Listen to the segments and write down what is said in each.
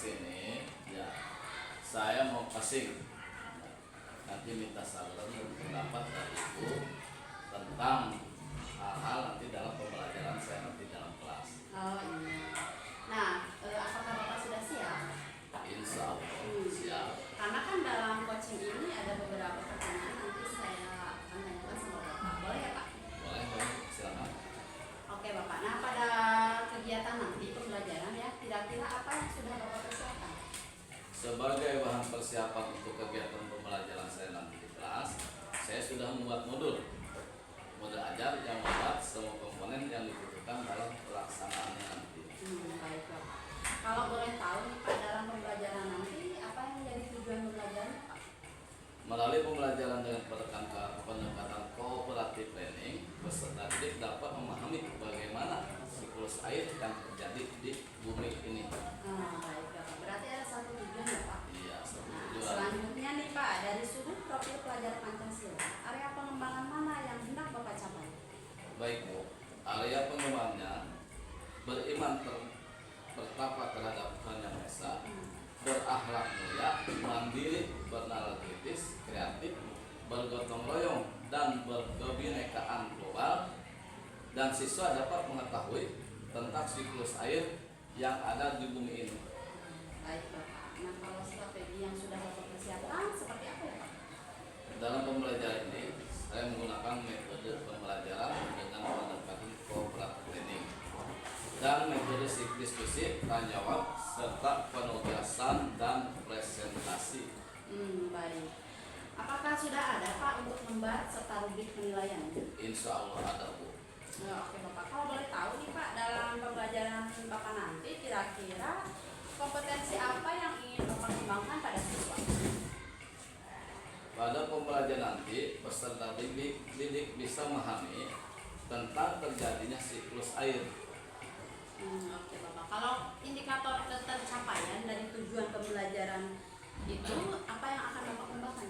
sini ya saya mau kasih nanti minta saran dan pendapat dari Ibu tentang hal-hal nanti dalam pembelajaran saya nanti dalam kelas. Oh iya. Nah, apakah Bapak sudah siap? Insya Allah siap. Karena kan dalam coaching ini ada beberapa pertanyaan nanti saya akan tanyakan sama Bapak. Boleh ya Pak? Boleh, silakan. Oke Bapak. Nah, pada kegiatan nanti pembelajaran ya, kira-kira apa yang sudah Bapak persiapkan? Sebagai bahan persiapan untuk kegiatan pembelajaran saya nanti di kelas, saya sudah membuat modul ajar yang membuat semua komponen yang dibutuhkan dalam pelaksanaannya nanti. Baik Bapak. Kalau boleh tahu nih Pak, dalam pembelajaran nanti apa yang menjadi tujuan pembelajaran Pak? Melalui pembelajaran dengan pendekatan cooperative planning, peserta didik dapat memahami bagaimana siklus air yang terjadi di bumi ini. Baik Bapak. Berarti ada satu tujuan ya Pak? Iya, Nah, tujuan. selanjutnya nih Pak, dari sudut profil pelajar Pancasila, area pengembangan mana yang hendak Bapak capai? Baik Bu, area pengembangannya beriman bertakwa terhadap Tuhan Yang Maha Esa, berakhlak mulia, mandiri, bernalar kritis, kreatif, bergotong royong, dan berkebinekaan global, dan siswa dapat mengetahui tentang siklus air yang ada di bumi ini. Baik Bapak. Nah, kalau strategi yang sudah Bapak persiapkan seperti apa ya Pak? Dalam pembelajaran ini, saya menggunakan metode pembelajaran dengan pendekatan cooperative planning dan metode diskusi, tanya jawab, serta penugasan dan presentasi. Baik. Apakah sudah ada Pak untuk membuat serta rubrik penilaian? Insya Allah ada Bu. Oke Bapak. Kalau boleh tahu nih Pak, dalam pembelajaran Bapak nanti kira-kira kompetensi apa yang ingin Bapak kembangkan pada siswa? Pada pembelajaran nanti, peserta didik bisa memahami tentang terjadinya siklus air. Oke Bapak. Kalau indikator tercapaian dari tujuan pembelajaran itu apa yang akan Bapak kembangkan?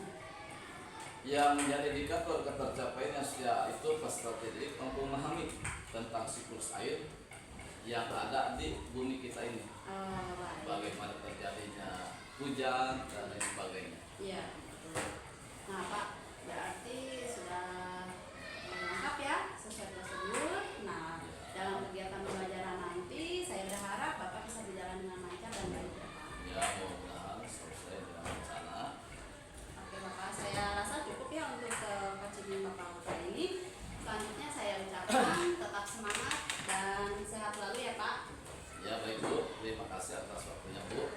Yang menjadi indikator ketercapaiannya yaitu peserta didik mampu memahami tentang siklus air yang ada di bumi kita ini. Baik. Bagaimana terjadinya hujan dan lain sebagainya. Iya, betul. Nah Pak, berarti sudah lengkap ya sesuai prosedur. Nah, dalam kegiatan pembelajaran nanti saya berharap Bapak bisa berjalan dengan lancar dan baik ya Pak. Ya, mudah-mudahan selesai dengan rencana. Oke Bapak, saya rasa cukup ya untuk coaching Bapak kali ini. Selanjutnya saya ucapkan tetap semangat dan sehat selalu ya Pak. Ya baik Bu, terima kasih atas waktunya Bu.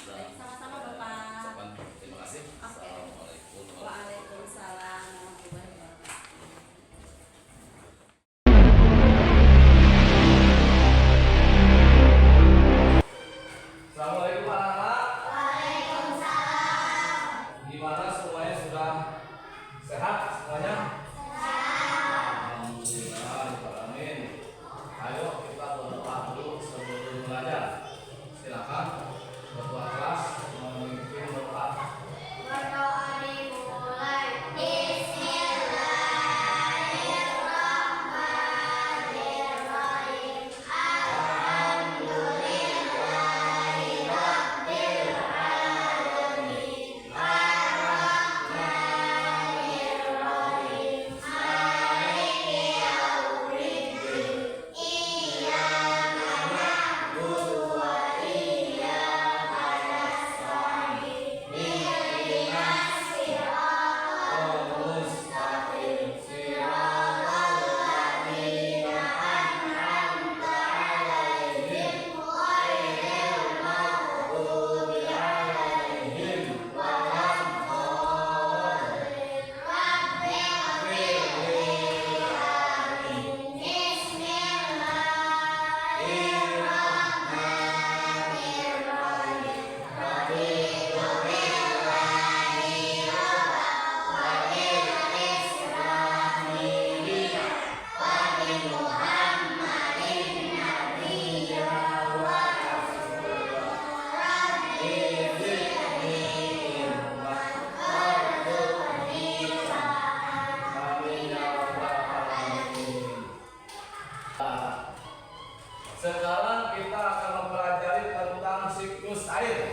Baik, sama-sama Bapak. Ucapan terima kasih. Oke. Assalamualaikum warahmatullahi wabarakatuh. Waalaikumsalam warahmatullahi wabarakatuh. Assalamualaikum anak-anak. Gimana semuanya sudah sehat semuanya? Alhamdulillah, amin. Ayo kita berdoa dulu sebelum belajar. Silakan ketua kelas memimpin doa. Berdoa dimulai. Sekarang kita akan mempelajari tentang siklus air.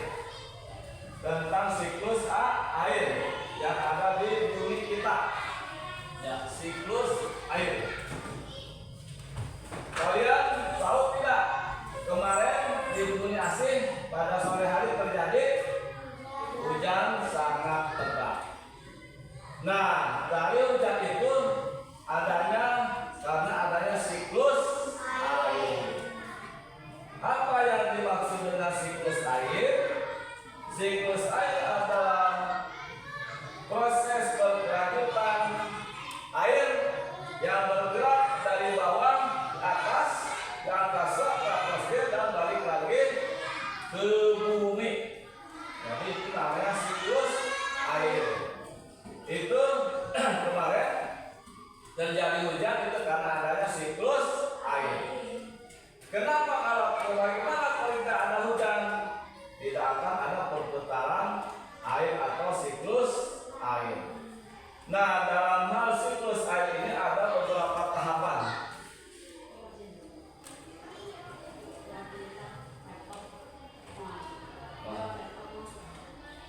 Nah, dalam hal siklus air ini ada beberapa tahapan.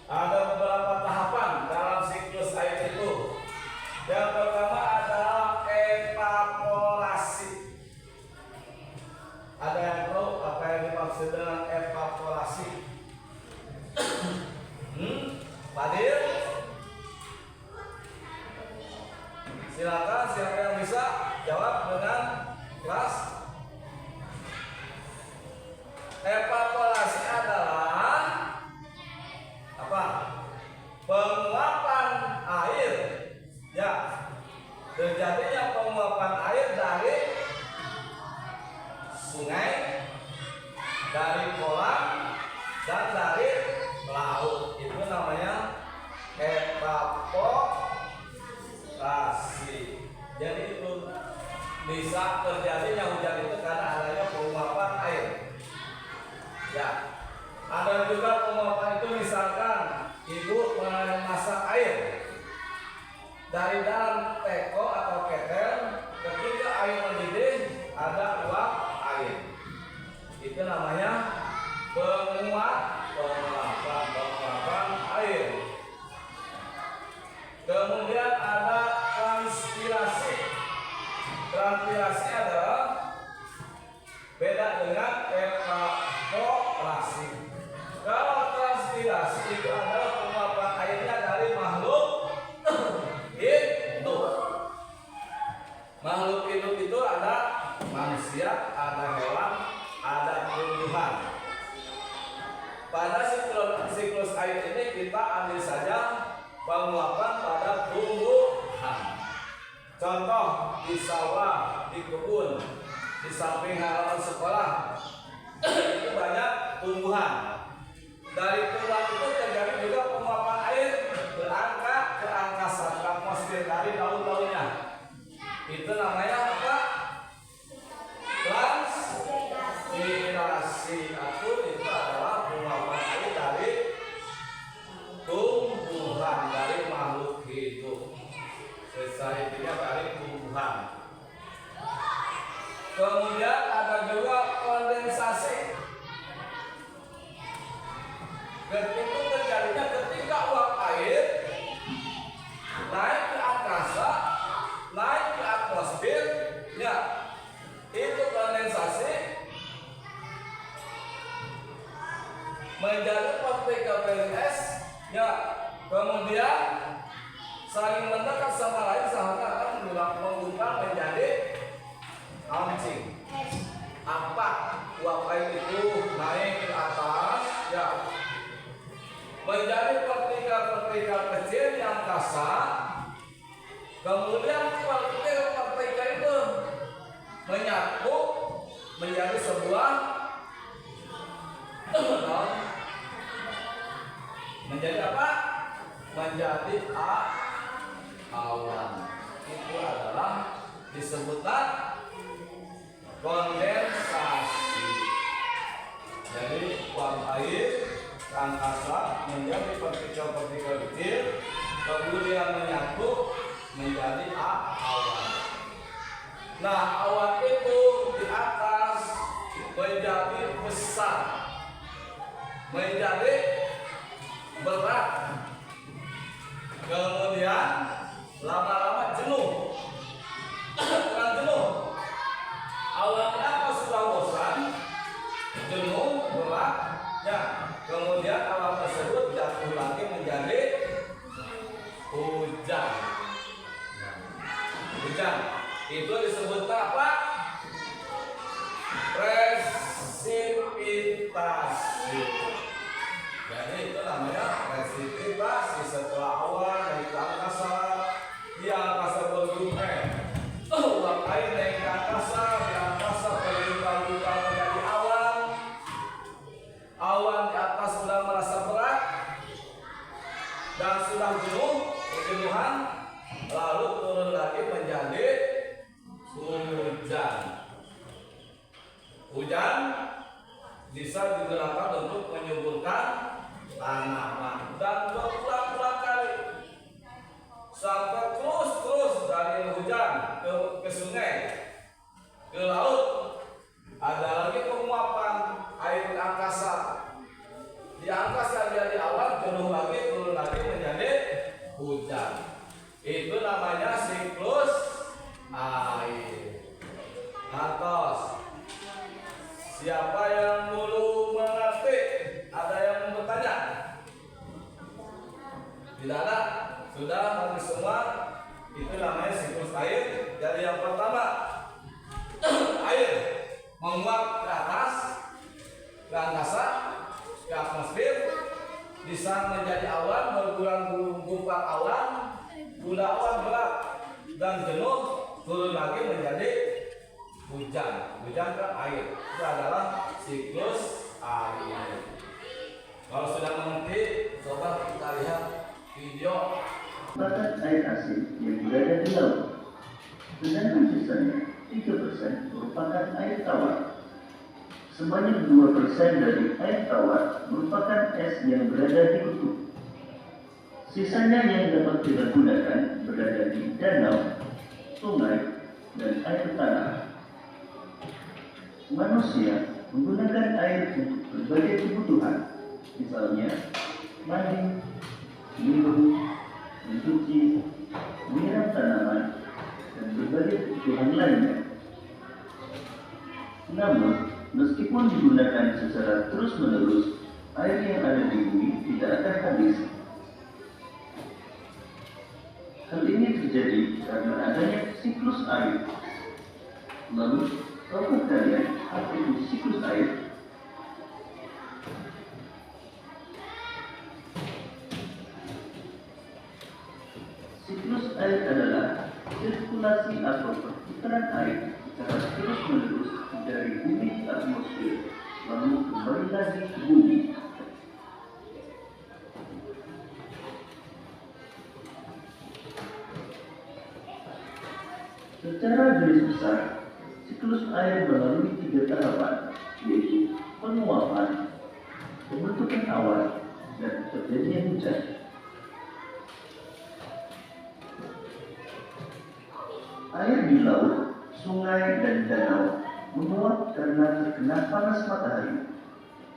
Ada beberapa tahapan dalam siklus air itu. Yang pertama adalah evaporasi. Ada yang tahu apa yang dimaksud dengan evaporasi? Hadir? Silakan, siapa yang bisa jawab dengan keras? Evaporasi adalah apa? Penguapan air. Ya, terjadinya penguapan air dari sungai, dari kolam, dan dari laut. Itu namanya evaporasi. Jadi itu bisa terjadinya hujan itu karena adanya penguapan air. Ya, ada juga penguapan itu misalkan ibu memasak air dari dalam teko atau ketel, ketika air mendidih ada uap air. Itu namanya penguapan air. Kemudian ada transpirasi. Transpirasi adalah beda dengan evaporasi. Kalau transpirasi itu adalah penguapan airnya dari makhluk hidup. Makhluk hidup itu ada manusia, ada hewan, ada tumbuhan. Pada siklus air ini kita ambil saja penguapan pada tumbuhan. Contoh di sawah, di kebun, di samping halaman sekolah itu banyak tumbuhan. Dari tumbuhan itu terjadi juga penguapan air berangkat ke angkasa, ke atmosfer dari daun-daunnya. Itu namanya apa? Transpirasi. Itu adalah penguapan air dari tumbuhan, dari makhluk hidup. Sesainya dari tumbuhan. Kemudian ada juga kondensasi. Itu terjadinya ketika uap air naik ke angkasa, naik ke atmosfer, ya, itu kondensasi menjadi partikel es, ya, kemudian saling mendekat sama lain sehingga akan mengubah menjadi launching. Apa uap air itu naik ke atas, ya, menjadi partikel-partikel kecil di angkasa. Kemudian partikel itu menyatu menjadi sebuah menjadi apa? Menjadi awan. Itu adalah disebutkan kondensasi. Jadi uap air ke angkasa menjadi partikel-partikel kecil, kemudian menyatu menjadi awan. Nah, awan itu di atas menjadi besar, menjadi berat, kemudian lama-lama jenuh. Bukan jenuh, awalnya apa sudah bosan, jenuh, berat, ya, kemudian awan tersebut jatuh lagi menjadi hujan. Hujan itu disebutkan apa? Presipitasi. Jadi itu namanya presipitasi. Setelah awan naik ke angkasa, di angkasa bergulung uap air naik ke angkasa, di angkasa bergulung-gulung menjadi awan. Awan di atas sudah merasa berat dan sudah kejenuhan, lalu turun lagi menjadi hujan. Hujan bisa digunakan untuk menyuburkan tanaman dan berulang-ulang kali. sampai terus dari hujan ke sungai, ke laut. Ada lagi penguapan air angkasa. Di angkasa dia di awan, turun lagi menjadi hujan. Itu namanya siklus air. Ngantos. Siapa yang belum mengerti? Ada yang mau bertanya? Tidak ada? Sudah mengerti semua? Itu namanya siklus air. Jadi yang pertama, air menguap ke atas, ke angkasa, ke atmosfer, bisa menjadi awan, bergumpal awan, gula awan berat dan jenuh, turun lagi menjadi hujan ke air. Itu adalah siklus air. Kalau sudah mengerti, coba kita lihat video. Batas air asin yang berada di laut, sedangkan sisanya 3% merupakan air tawar. Sebanyak 2% dari air tawar merupakan es yang berada di kutub. Sisanya yang dapat kita gunakan berada di danau, sungai, dan air tanah. Manusia menggunakan air untuk berbagai kebutuhan, misalnya mandi, minum, mencuci, menyiram tanaman, dan berbagai kebutuhan lainnya. Namun, meskipun digunakan secara terus-menerus, air yang ada di bumi tidak akan habis. Hal ini terjadi karena adanya siklus air. Lalu, tahukah kalian apa itu siklus air? Siklus air adalah sirkulasi atau perputaran air secara terus-menerus dari bumi ke atmosfer, lalu kembali lagi ke bumi. Secara garis besar, siklus air melalui 3 tahapan, yaitu penguapan, pembentukan awan, dan terjadinya hujan. Air di laut, sungai, dan danau menguap karena terkena panas matahari.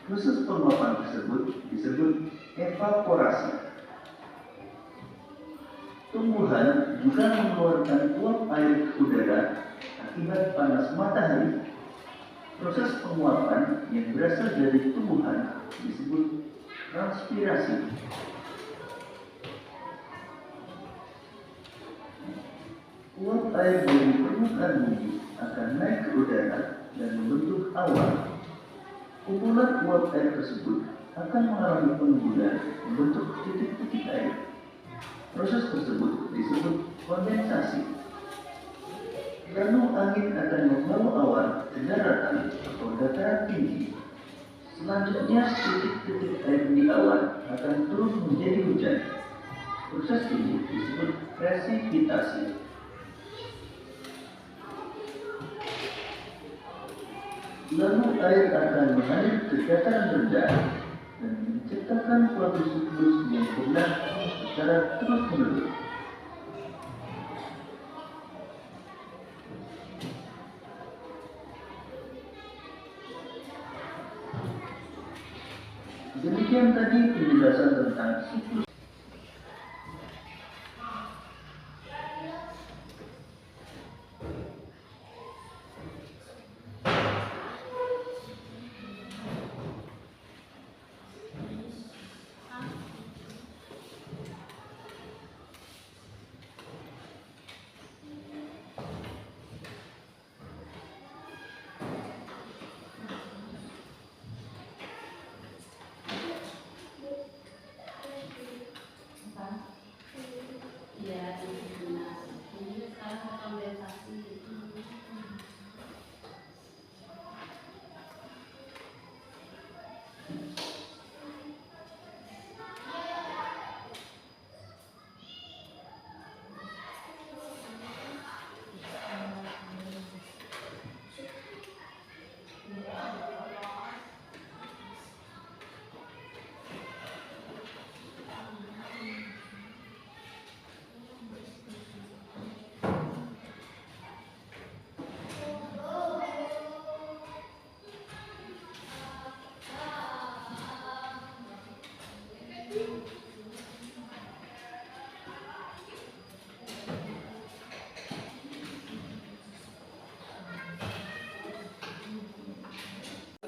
Proses penguapan tersebut disebut evaporasi. Tumbuhan juga mengeluarkan uap air ke udara akibat panas matahari. Proses penguapan yang berasal dari tumbuhan disebut transpirasi. Uap air dari permukaan bumi akan naik ke udara dan membentuk awan. Kumpulan uap air tersebut akan mengalami pengembunan membentuk titik-titik air. Proses tersebut disebut kondensasi. Lalu angin akan membawa awan ke daratan atau dataran tinggi. Selanjutnya titik-titik air di awan akan turun menjadi hujan. Proses ini disebut presipitasi. Lalu air akan mengalir ke dataran rendah dan menciptakan suatu siklus yang berlangsung secara terus-menerus. Demikian tadi penjelasan tentang siklus.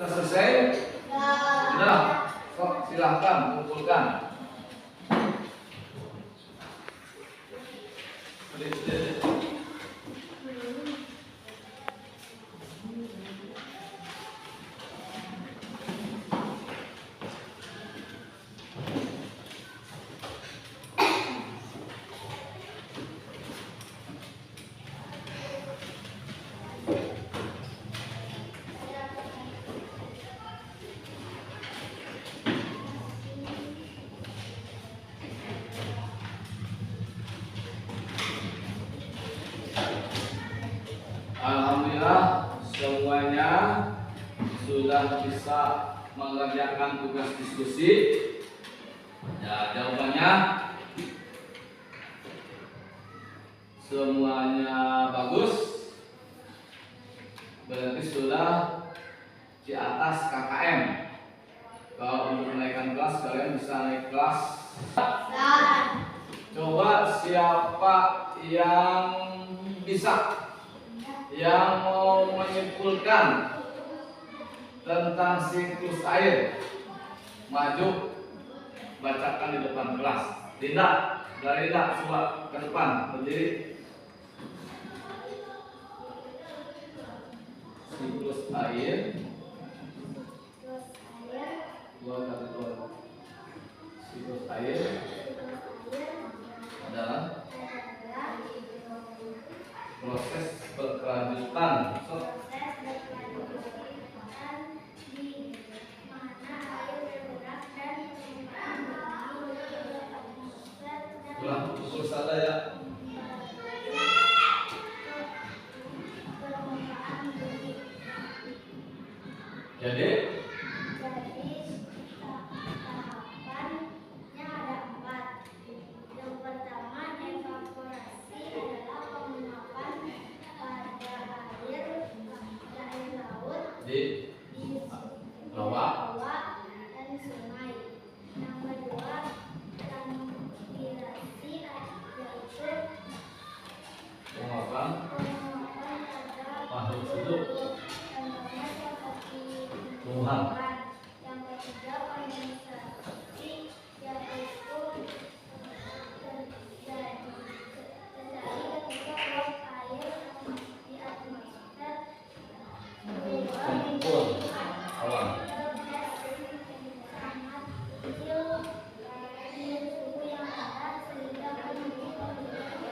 Sudah selesai? Sudah. Sok silahkan kumpulkan. Alhamdulillah semuanya sudah bisa mengerjakan tugas diskusi. Ya, jawabannya semuanya bagus. Berarti sudah di atas KKM. Kalau untuk menaikkan kelas kalian bisa naik kelas. Coba siapa yang bisa, yang mau menyimpulkan tentang siklus air, maju bacakan di depan kelas. Dinda, dari Dinda coba ke depan berdiri. Siklus air, siklus air adalah proses berkelanjutan. Ulang pukul saja ya. Jadi tahapannya ada 4. Yang pertama evaporasi adalah penguapan pada air laut di bawah dan sungai. Yang kedua transpirasi yaitu penguapan penguapan pada makhluk hidup contohnya seperti tumbuhan. Yang ketiga kondensasi yaitu terjadi ketika uap air di atmosfer Kumpul awan. sangat kecil di suhu yang rendah sehingga menjadi pembentukan.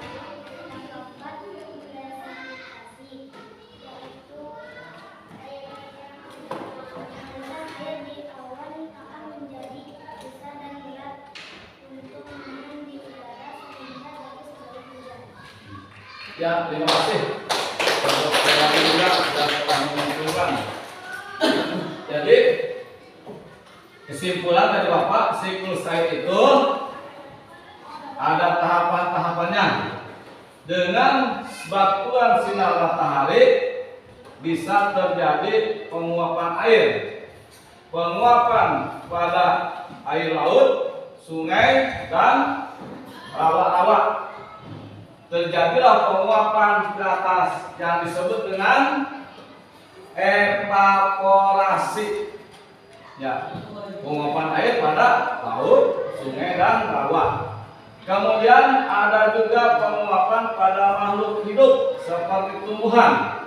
Yang keempat presipitasasi yaitu aliran air di awan akan menjadi besar dan berat untuk mengembang di udara sehingga dapat sebagai hujan. Ya, terima kasih untuk yang juga sudah telah mengumpulkan. Jadi kesimpulan dari Bapak, siklus air itu ada tahapan-tahapannya. Dengan bantuan sinar matahari bisa terjadi penguapan air. Penguapan pada air laut, sungai, dan rawa-rawa. Terjadilah penguapan ke atas yang disebut dengan evaporasi. Ya, penguapan air pada laut, sungai, dan rawa. Kemudian ada juga penguapan pada makhluk hidup seperti tumbuhan.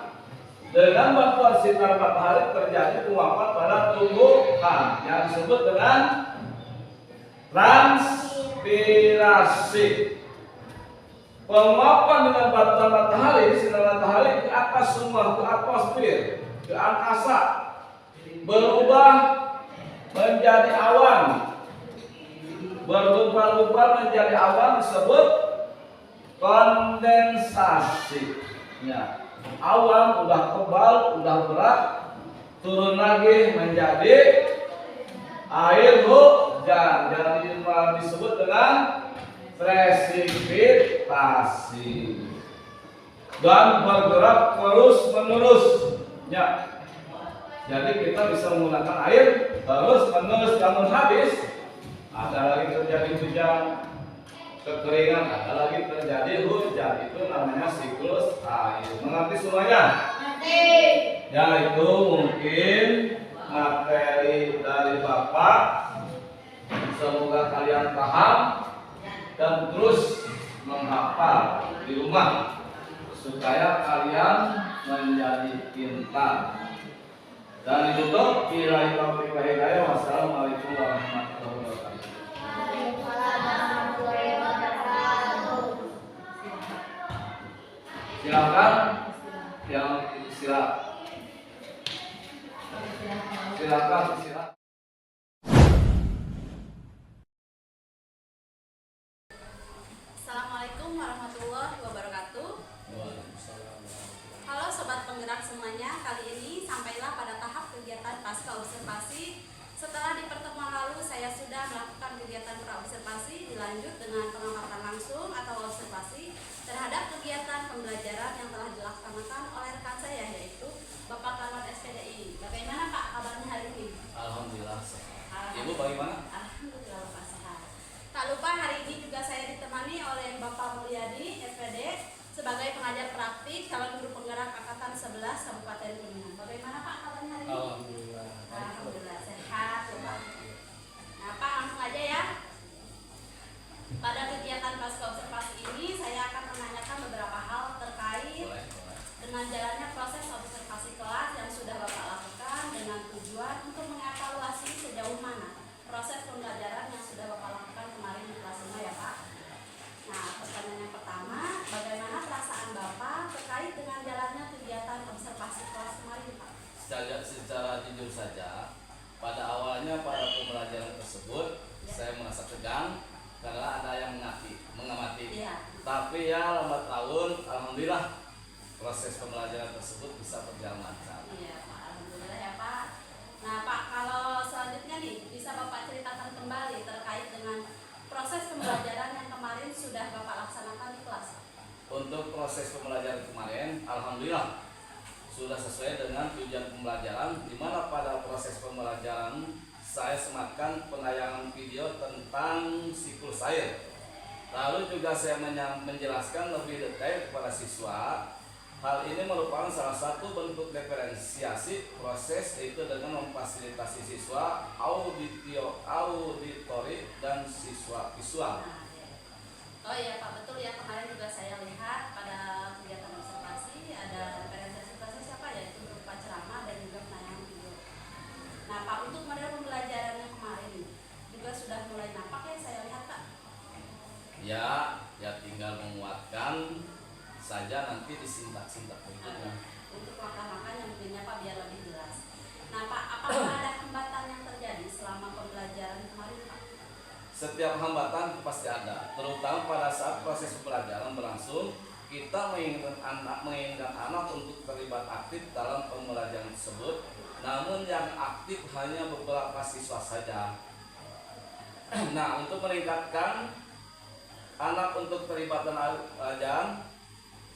Dengan bantuan sinar matahari terjadi penguapan pada tumbuhan yang disebut dengan transpirasi. Penguapan dengan bantuan matahari, sinar matahari ke atas semua, ke atmosfer, ke angkasa, berubah menjadi awan, bergumpal-gumpal menjadi awan disebut kondensasi. Ya, awan udah tebal, udah berat, turun lagi menjadi air hujan, jadi disebut dengan presipitasi dan bergerak terus menerus. Ya, jadi kita bisa menggunakan air terus menerus, namun habis ada lagi terjadi hujan, kekeringan, ada lagi terjadi hujan. Itu namanya siklus air. Mengerti semuanya? Nanti Ya, itu mungkin Bapak. Semoga kalian paham dan terus menghafal di rumah supaya kalian menjadi pintar. Dan ditutup billahi taufiq wal hidayah. Wassalamualaikum warahmatullahi wabarakatuh. Silakan yang silakan. Assalamualaikum warahmatullahi wabarakatuh. Halo sobat penggerak semuanya, kali ini sampailah pada tahap kegiatan pasca observasi. Setelah di pertemuan lalu saya sudah melakukan kegiatan pra-observasi, dilanjut dengan pengamatan langsung atau observasi terhadap kegiatan pembelajaran yang telah dilaksanakan oleh rekan saya, yaitu Bapak Kanwar SPDI. Bagaimana Pak kabarnya hari ini? Alhamdulillah sehat. Ibu bagaimana? Alhamdulillah Bapak sehat. Tak lupa hari ini juga saya ditemani oleh Bapak Mulyadi SPD sebagai pengajar praktik calon guru penggerak angkatan 11 Kabupaten Kuningan. Bagaimana Pak kabarnya hari ini? Alhamdulillah. Alhamdulillah sehat ya Pak. Nah Pak langsung aja ya. Pada kegiatan pasca observasi ini saya akan menanyakan beberapa hal terkait dengan jalannya proses observasi kelas yang sudah Bapak lakukan dengan tujuan untuk mengevaluasi sejauh mana proses pembelajaran yang sudah Bapak lakukan kemarin di kelas 5 ya Pak. Nah pertanyaan yang pertama, bagaimana perasaan Bapak terkait dengan jalannya kegiatan observasi kelas kemarin Pak? Secara jujur saja, pada awalnya pada pembelajaran tersebut saya merasa tegang karena ada yang mengamati. Iya. Tapi ya lambat laun, alhamdulillah proses pembelajaran tersebut bisa berjalan lancar. Iya Pak, alhamdulillah ya Pak. Nah Pak, kalau selanjutnya nih bisa Bapak ceritakan kembali terkait dengan proses pembelajaran yang kemarin sudah Bapak laksanakan di kelas. Untuk proses pembelajaran kemarin, alhamdulillah sudah sesuai dengan tujuan pembelajaran, di mana pada proses pembelajaran saya sematkan penayangan video tentang siklus air. Lalu juga saya menjelaskan lebih detail kepada siswa. Hal ini merupakan salah satu bentuk diferensiasi proses, yaitu dengan memfasilitasi siswa auditori dan siswa visual. Oh iya Pak, betul ya, kemarin juga saya lihat pada kegiatan observasi ada diferensiasi proses apa, yaitu berupa ceramah dan juga penayangan video. Nah Pak, untuk model pembelajaran yang kemarin juga sudah mulai nampak ya saya lihat Pak. Ya tinggal menguatkan saja nanti disintak-sintak berikutnya. Untuk langkah-langkah yang mungkinnya Pak biar lebih jelas. Nah Pak, apakah ada hambatan yang terjadi selama pembelajaran kemarin Pak? Setiap hambatan pasti ada, terutama pada saat proses pembelajaran berlangsung. Kita menginginkan anak untuk terlibat aktif dalam pembelajaran tersebut, namun yang aktif hanya beberapa siswa saja. Nah, untuk meningkatkan anak untuk terlibat dalam pembelajaran,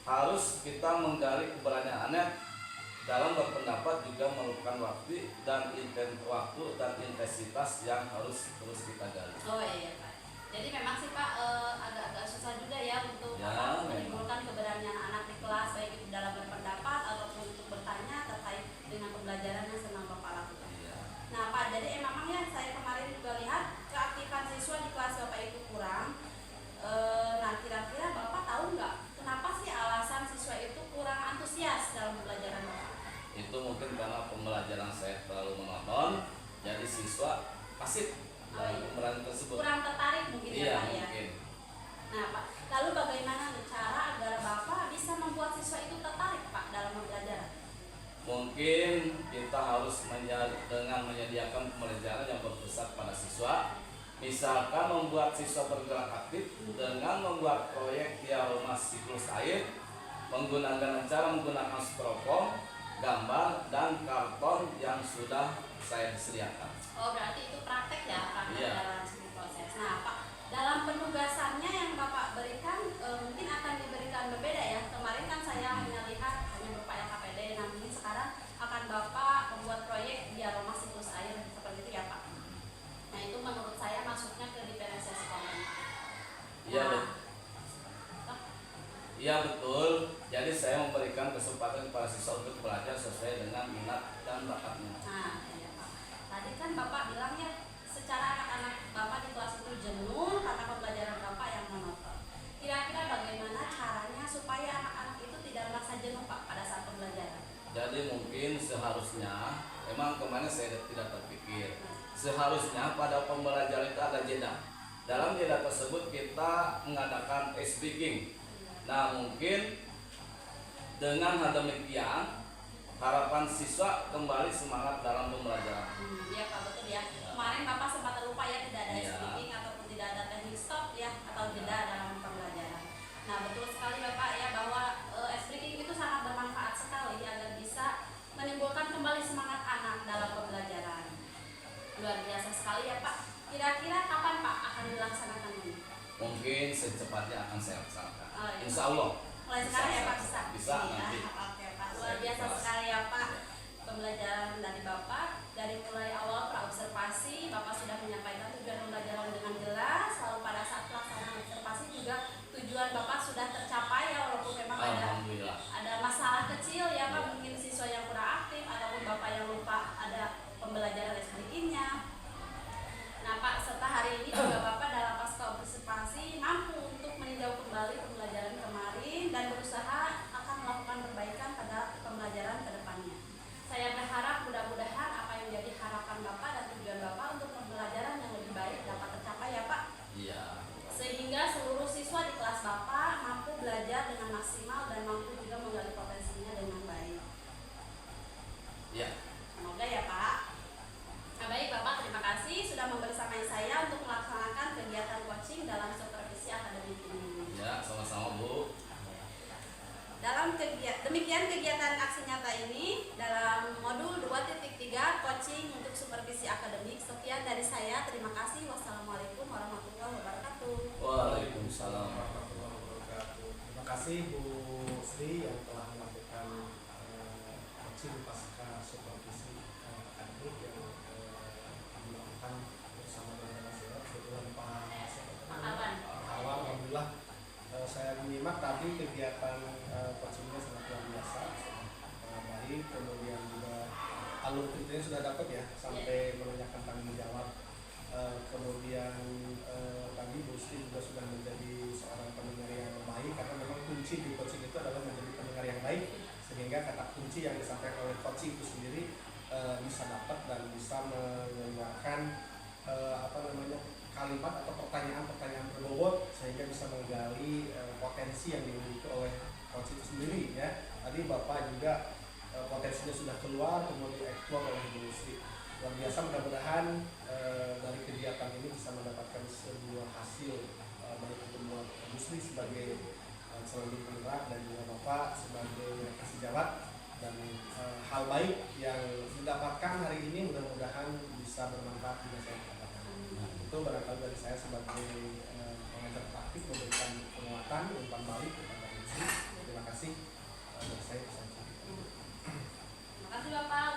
harus kita menggali keberaniannya dalam berpendapat, juga memerlukan waktu dan intensitas yang harus terus kita gali. Oh iya Pak. Jadi memang sih Pak agak-agak susah juga ya untuk menimbulkan keberanian anak di kelas, baik itu dalam berpendapat ataupun untuk bertanya terkait dengan pembelajaran yang sedang Bapak lakukan. Iya. Nah Pak, jadi memangnya saya kemarin juga lihat keaktifan siswa di kelas Bapak itu kurang. Nah kira-kira Bapak tahu nggak kenapa sih alasan siswa itu kurang antusias dalam pembelajaran Bapak? Itu mungkin karena pembelajaran saya terlalu monoton, jadi siswa pasif dalam pembelajaran tersebut. Kurang tertarik mungkin Iya, ya Pak ya. mungkin. Nah Pak, lalu bagaimana cara agar Bapak bisa membuat siswa itu tertarik Pak dalam pembelajaran? Mungkin kita harus dengan menyediakan pembelajaran yang berpusat pada siswa. Misalkan membuat siswa bergerak aktif dengan membuat proyek dialog siklus air, menggunakan styrofoam, gambar dan karton yang sudah saya disediakan. Oh berarti itu praktek ya, praktek Iya. dalam sebuah proses. Nah Pak, dalam penugasannya yang Bapak berikan mungkin akan diberikan berbeda ya. Kemarin kan saya hanya lihat hanya berupa LKPD, nah mungkin sekarang akan Bapak membuat proyek dialog siklus air seperti itu ya Pak. Nah itu menurut saya masuknya ke diferensiasi komponen. Iya, Nah, Iya betul. Jadi saya memberikan kesempatan kepada siswa untuk belajar sesuai dengan minat dan bakatnya. Nah, iya Pak. Tadi kan Bapak bilang ya secara anak-anak Bapak di kelas itu jenuh karena pembelajaran Bapak yang monoton. Kira-kira bagaimana caranya supaya anak-anak itu tidak merasa jenuh Pak pada saat pembelajaran? Jadi mungkin seharusnya, emang kemarin saya tidak terpikir, seharusnya pada pembelajaran itu ada jeda. Dalam jeda tersebut kita mengadakan ice breaking. Nah mungkin dengan hal demikian harapan siswa kembali semangat dalam pembelajaran. Iya Pak, betul ya. Kemarin Bapak sempat lupa ya tidak ada Iya. speaking ataupun tidak ada teknik stop ya atau jeda dalam pembelajaran. Nah betul sekali Bapak ya bahwa speaking itu sangat bermanfaat sekali agar bisa menimbulkan kembali semangat anak dalam pembelajaran. Luar biasa sekali ya Pak. Kira-kira kapan Pak akan dilaksanakan ini? Mungkin secepatnya akan saya laksanakan. Oh, iya. Insya Allah. Mulai sekarang ya Pak bisa? Bisa Iya, nanti. Oke Pak, luar biasa sekali ya Pak. Pembelajaran dari Bapak dari mulai awal praobservasi Bapak sudah menyampaikan tujuan pembelajaran dengan jelas, lalu pada saat pelaksanaan observasi juga tujuan Bapak sudah tercapai ya walaupun memang Alhamdulillah. ada masalah kecil ya Pak, Iya. mungkin siswa yang kurang aktif ataupun Bapak yang lupa ada pembelajaran SPG-nya. Nah Pak, serta hari ini juga Bapak dalam pasca observasi mampu untuk meninjau kembali pembelajaran kemarin dan berusaha akan melakukan perbaikan pada pembelajaran ke depannya. Saya berharap mudah-mudahan apa yang menjadi harapan Bapak dan tujuan Bapak untuk pembelajaran yang lebih baik dapat tercapai ya Pak. Iya. Sehingga seluruh siswa di kelas Bapak mampu belajar dengan maksimal dan mampu juga menggali potensinya dengan baik. Iya. Semoga ya Pak. Nah baik Bapak, terima kasih sudah membersamai saya untuk melaksanakan kegiatan coaching dalam supervisi akademik ini. Ya, sama-sama Bu. Demikian kegiatan aksi nyata ini dalam modul 2.3 coaching untuk supervisi akademik. Sekian dari saya, terima kasih. Wassalamualaikum warahmatullahi wabarakatuh. Waalaikumsalam. warahmatullahi wabarakatuh. Terima kasih Bu Sri yang telah melakukan coaching pasca supervisi akademik yang dilakukan bersama dengan saya. Kebetulan Pak Awan. Alhamdulillah saya menyimak tadi kegiatan coachingnya sangat luar biasa, baik, kemudian juga alur ceritanya sudah dapat ya sampai menanyakan tanggung jawab. Kemudian tadi Bu Sri juga sudah menjadi seorang pendengar yang baik karena memang kunci di coaching itu adalah menjadi pendengar yang baik sehingga kata kunci yang disampaikan oleh coaching itu sendiri bisa dapat dan bisa mengeluarkan kalimat atau pertanyaan-pertanyaan berbobot sehingga bisa menggali potensi yang dimiliki oleh coach itu sendiri ya. Tadi Bapak juga potensinya sudah keluar kemudian dieksplor oleh Bu Sri. Luar biasa, mudah-mudahan dari kegiatan ini bisa mendapatkan sebuah hasil baik itu buat Bu Sri sebagai calon penggerak dan juga Bapak sebagai sejawat dan hal baik yang didapatkan hari ini mudah-mudahan bisa bermanfaat di masa yang akan datang. Itu barangkali dari saya sebagai pengajar praktik memberikan penguatan umpan balik kepada Bu Sri. Terima kasih. Dari saya bisa. Terima kasih Bapak.